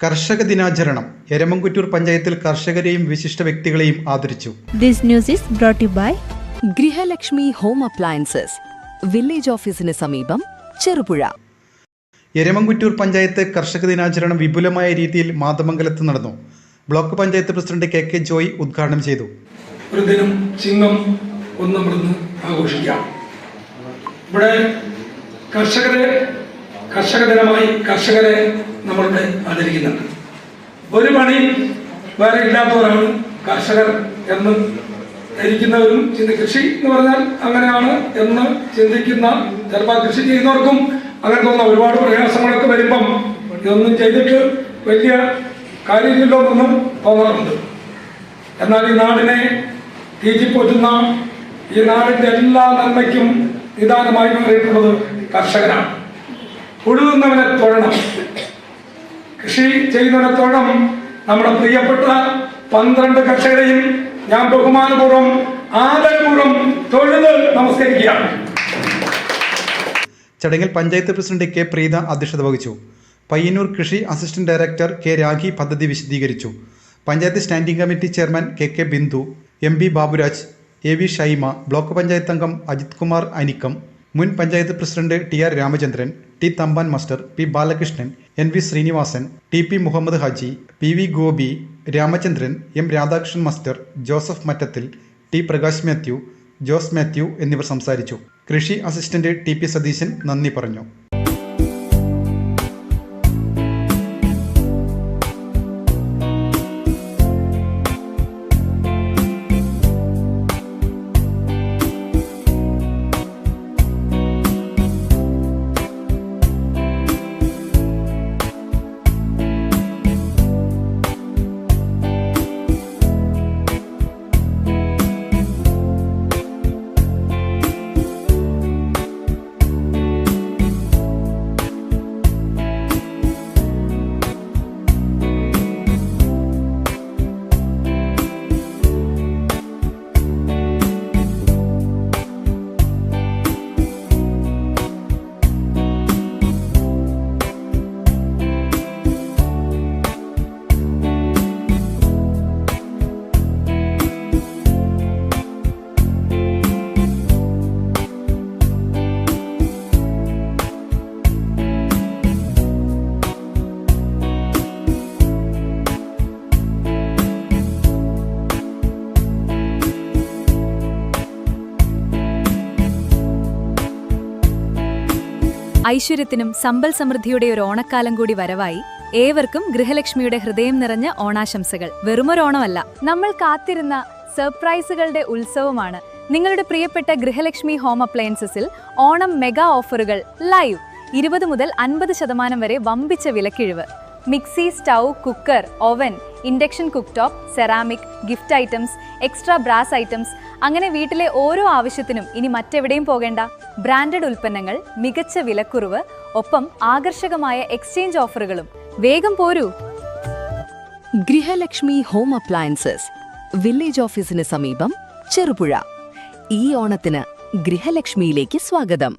കർഷക ദിനാചരണം എരമംകുറ്റൂർ പഞ്ചായത്തിൽ കർഷകരെയും വിശിഷ്ട വ്യക്തികളെയും ആദരിച്ചു. This news is brought you by Grihalakshmi home appliances, village ഓഫീസിന് സമീപം, ചെറുപുഴ. എരമംകുറ്റൂർ പഞ്ചായത്ത് കർഷക ദിനാചരണം വിപുലമായ രീതിയിൽ മാതമംഗലത്ത് നടന്നു. Block panchayat president K Joy ഉദ്ഘാടനം ചെയ്തു. ഒരു ദിനം ചിങ്ങം 1 ആഘോഷിക്കാം. ഇവിടെ കർഷക ദിനമായി കർഷകരെ നമ്മളുടെ ആദരിക്കുന്നുണ്ട്. ഒരു പണി വേറെ ഇല്ലാത്തവരാണ് കർഷകർ എന്ന് ധരിക്കുന്നവരും കൃഷി എന്ന് പറഞ്ഞാൽ അങ്ങനെയാണ് എന്ന് ചിന്തിക്കുന്ന ചിലപ്പോൾ കൃഷി ചെയ്യുന്നവർക്കും അങ്ങനെ തോന്നുന്ന ഒരുപാട് പ്രയാസങ്ങളൊക്കെ വരുമ്പം ഇതൊന്നും ചെയ്തിട്ട് വലിയ കാര്യമില്ലല്ലോ എന്നും തോന്നാറുണ്ട്. എന്നാൽ ഈ നാടിനെ തീറ്റിപ്പോറ്റുന്ന ഈ നാടിൻ്റെ എല്ലാ നന്മയ്ക്കും നിദാനമായി മാറിയിട്ടുള്ളത് കർഷകരാണ്. ഉഴുതുന്നവനെ തൊഴണം, കൃഷി ചെയ്യുന്നവനെ തൊഴണം. നമ്മുടെ പ്രിയപ്പെട്ട 12 കർഷകരെയും ഞാൻ ബഹുമാനപൂർവ്വം ആദരപൂർവ്വം തൊഴുത് നമസ്കരിക്കുകയാണ്. ചടങ്ങിൽ പഞ്ചായത്ത് പ്രസിഡന്റ് കെ പ്രീത അധ്യക്ഷത വഹിച്ചു. പയ്യന്നൂർ കൃഷി അസിസ്റ്റന്റ് ഡയറക്ടർ കെ രാഖി പദ്ധതി വിശദീകരിച്ചു. Panchayat standing committee chairman K Bindu, M B Baburaj, A V Shaima, block panchayat അംഗം അജിത് കുമാർ അനിക്കം, മുൻ panchayat president T R Ramachandran, T Thampan master, P Balakrishnan, N V Srinivasan, T P Muhammad Haji, P V Gopi, Ramachandran, M Radhakrishnan master, Joseph Mattathil, T Prakash Mathew, Jose Mathew എന്നിവർ സംസാരിച്ചു. കൃഷി അസിസ്റ്റന്റ് ടി പി സതീശൻ നന്ദി പറഞ്ഞു. ഐശ്വര്യത്തിനും സമ്പൽ സമൃദ്ധിയുടെ ഒരു ഓണക്കാലം കൂടി വരവായി. ഏവർക്കും ഗൃഹലക്ഷ്മിയുടെ ഹൃദയം നിറഞ്ഞ ഓണാശംസകൾ. വെറുമൊരോണമല്ല, നമ്മൾ കാത്തിരുന്ന സർപ്രൈസുകളുടെ ഉത്സവമാണ്. നിങ്ങളുടെ പ്രിയപ്പെട്ട ഗൃഹലക്ഷ്മി ഹോം അപ്ലയൻസസിൽ ഓണം മെഗാ ഓഫറുകൾ ലൈവ്. 20 മുതൽ 50% വരെ വമ്പിച്ച വിലക്കിഴിവ്. Mixie, stove, cooker, oven, induction cook top, ceramic, gift items, extra brass items, അങ്ങനെ വീട്ടിലെ ഓരോ ആവശ്യത്തിനും ഇനി മറ്റെവിടെയും പോകേണ്ട. ബ്രാൻഡഡ് ഉൽപ്പന്നങ്ങൾ, മികച്ച വിലക്കുറവ്, ഒപ്പം ആകർഷകമായ എക്സ്ചേഞ്ച് ഓഫറുകളും. വേഗം പോരൂ. ഗൃഹലക്ഷ്മി ഹോം അപ്ലയൻസസ്, വില്ലേജ് ഓഫീസിന് സമീപം, ചെറുപുഴ. ഈ ഓണത്തിന് ഗൃഹലക്ഷ്മിയിലേക്ക് സ്വാഗതം.